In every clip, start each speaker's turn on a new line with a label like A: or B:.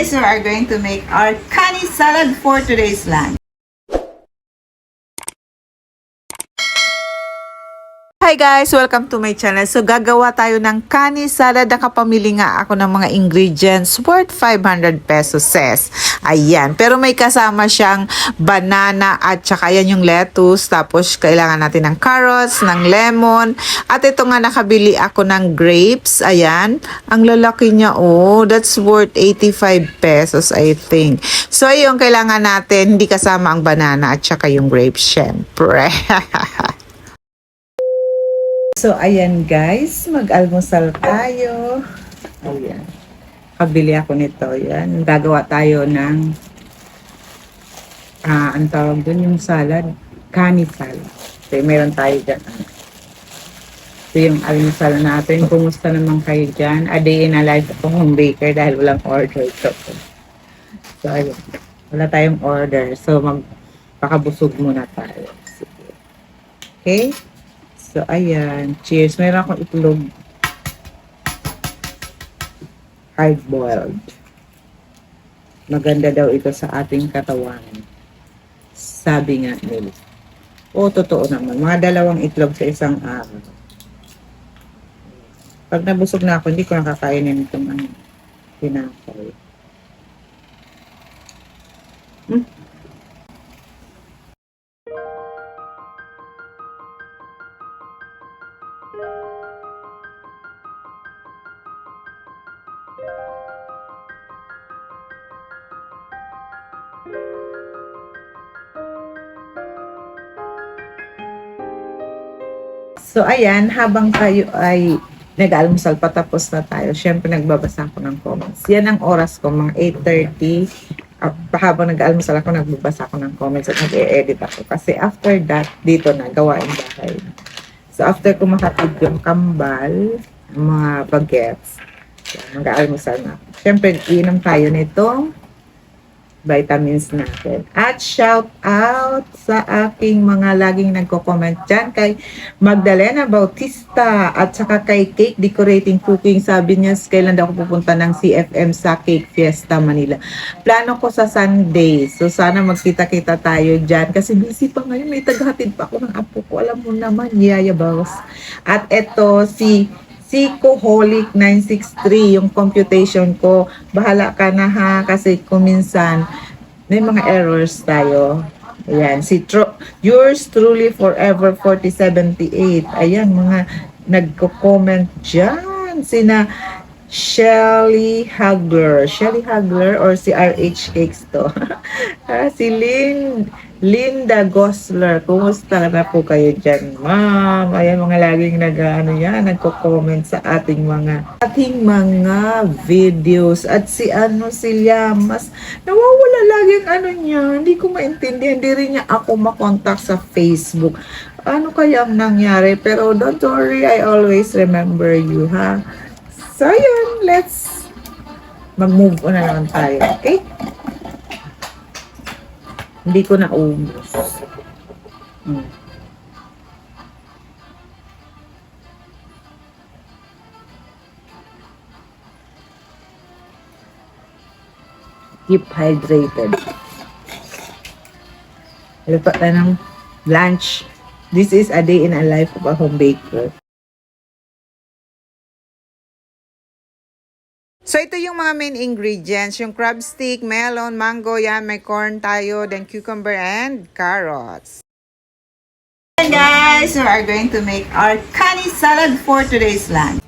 A: guys, we are going to make our kani salad for today's lunch. Hi guys! Welcome to my channel. So gagawa tayo ng kani salad. Nakapamili nga ako ng mga ingredients worth 500 pesos ses. Ayan. Pero may kasama siyang banana at saka yan yung lettuce. Tapos kailangan natin ng carrots, ng lemon. At ito nga nakabili ako ng grapes. Ayan. Ang lalaki niya. Oh, that's worth 85 pesos I think. So yung kailangan natin, hindi kasama ang banana at saka yung grapes syempre. So, ayan guys, mag-almusal tayo. Ayan. Pabili ako nito. Ayan. Gagawa tayo ng, ang tawag dun yung salad, kani salad. So, meron tayo dyan. So, yung almusal natin. Kumusta naman kayo dyan? A day in a life ako home baker dahil walang order ito. So, ayan. Wala tayong order. So, magpakabusog muna tayo. Sige. Okay? So, ayan. Cheers. Meron akong itlog. Hard-boiled. Maganda daw ito sa ating katawan. Sabi nga nila. O, totoo naman. Mga 2 itlog sa isang araw. Pag nabusog na ako, hindi ko nakakainin itong tinapay. So, ayan, habang tayo ay nag-almusal, patapos na tayo. Siyempre, nagbabasa ako ng comments. Yan ang oras ko, mga 8:30. Habang nag-almusal ako, nagbabasa ako ng comments at nag-e-edit ako. Kasi after that, dito na, gawain bahay. So, after ko makatid yung kambal, mga bagets, mag-almusal na. Siyempre, inom tayo nitong vitamins natin. At shout out sa aking mga laging nagko-comment dyan kay Magdalena Bautista at saka kay Cake Decorating Cooking. Sabi niya, kailan daw ako pupunta ng CFM sa Cake Fiesta Manila. Plano ko sa Sunday. So, sana magkita-kita tayo dyan. Kasi busy pa ngayon. May tagahatid pa ako ng apo ko. Alam mo naman, Yaya Boss. At eto, si Sikoholic 963, yung computation ko. Bahala ka na ha, kasi kuminsan may mga errors tayo. Ayan, yours truly forever 4078. Ayan, mga nagko-comment dyan. Sina Shelly Hagler or si RH Cakes to. Si Linda Gosler. Kumusta na po kayo dyan, ma'am? Ayan, mga laging nagko-comment sa ating mga videos. At si Llamas, nawawala laging niya. Hindi ko maintindihan. Hindi rin niya ako makontak sa Facebook. Ano kaya ang nangyari? Pero don't worry, I always remember you, ha? So, yun, let's mag-move on na naman tayo, okay? Hindi ko na ubos. Keep hydrated. Lupa na ng lunch. This is a day in a life of a home baker. So, ito yung mga main ingredients. Yung crab stick, melon, mango, yan. May corn tayo, then cucumber and carrots. And guys, we are going to make our kani salad for today's lunch.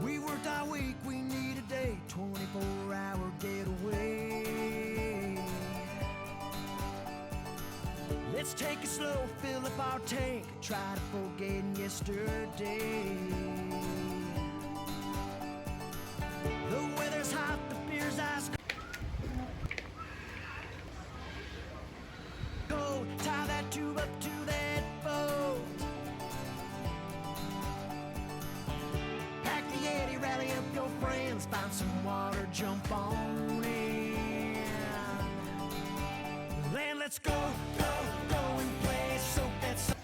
B: We worked our week, we need a day, 24-hour getaway. Let's take it slow, fill up our tank, try to forget yesterday. The weather's hot, the beer's ice cold. Tie that tube up to that boat. let's go, go, go and play. Soak that sun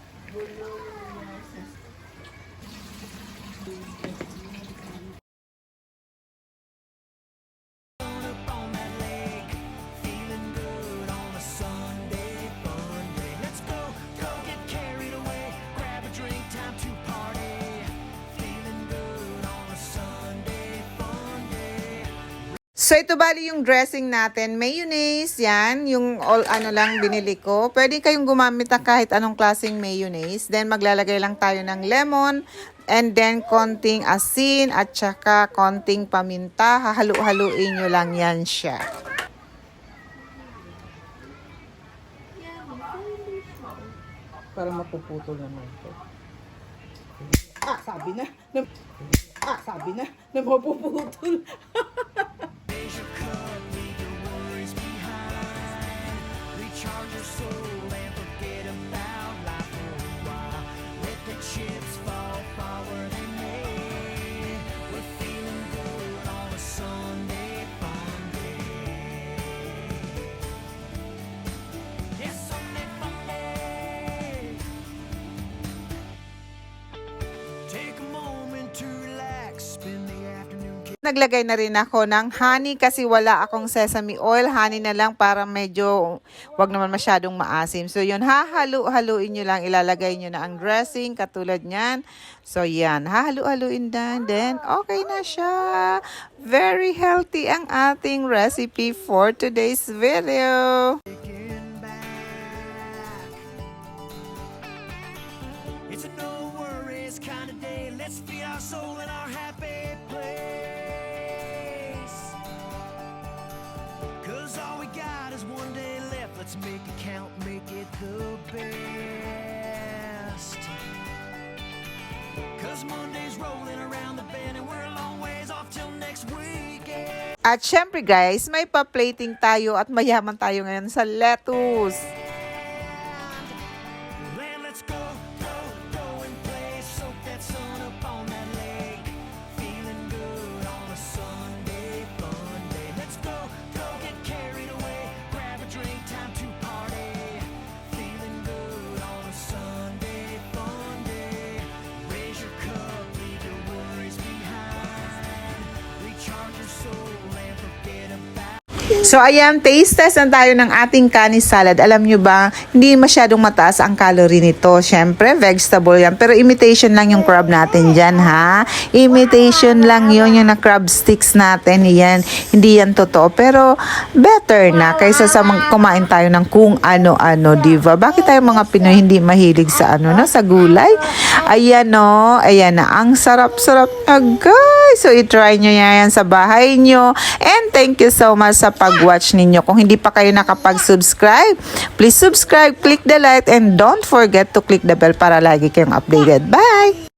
B: up on that lake. Feeling good on a Sunday fun day. Let's go, go get carried away. Grab a drink, time to party. Feeling good on a Sunday fun day.
A: So ito bali yung dressing natin. Mayonnaise, yan. Yung all ano lang binili ko. Pwede kayong gumamit ng kahit anong klaseng mayonnaise. Then maglalagay lang tayo ng lemon. And then konting asin at saka konting paminta. Hahalu-haluin nyo lang yan siya. Para mapuputol naman ito. Sabi na mapuputol.
B: Raise your cup, leave your worries behind. Recharge your soul and forget about life for a while. Let the chips fall far where they may. We're feeling good on a Sunday fun day. Yes, Sunday fun day. Take a moment to relax, spend the afternoon.
A: Naglagay na rin ako ng honey kasi wala akong sesame oil. Honey na lang para medyo wag naman masyadong maasim. So yun, hahalu-haluin nyo lang. Ilalagay nyo na ang dressing katulad nyan. So yan, hahalu-haluin din. Then okay na siya. Very healthy ang ating recipe for today's video.
B: Kicking back. It's a no worries kind of day. Let's feed our soul in our happy place. 'Cause all we got is one day left. Let's make it count, make it the best. 'Cause Monday's rolling around the bend and we're a long ways off till next weekend.
A: At syempre guys, may pa-plating tayo at mayaman tayo ngayon sa lettuce.
B: Land, let's go, go, go and play. Soak that sun up on that lake. Feeling good on a Sunday fun day. Let's go, go get carried away. Grab a drink, time to party. Feeling good on a Sunday fun day. Raise your cup, leave your worries behind. Recharge your soul and forget about.
A: So ayan, taste test na tayo ng ating kanis salad. Alam nyo ba, hindi masyadong mataas ang calorie nito. Siyempre, vegetable yan. Pero imitation lang yung crab natin dyan, ha? Imitation lang yun, yung na crab sticks natin. Yan, hindi yan totoo. Pero better na kaysa sa kumain tayo ng kung ano-ano, diba? Bakit tayo mga Pinoy hindi mahilig sa ano na, sa gulay? Ayan no, ayan na. Ang sarap-sarap na guys. So i-try nyo yan sa bahay nyo. And thank you so much sa pag-watch ninyo. Kung hindi pa kayo nakapag-subscribe, please subscribe, click the like, and don't forget to click the bell para lagi kayong updated. Bye!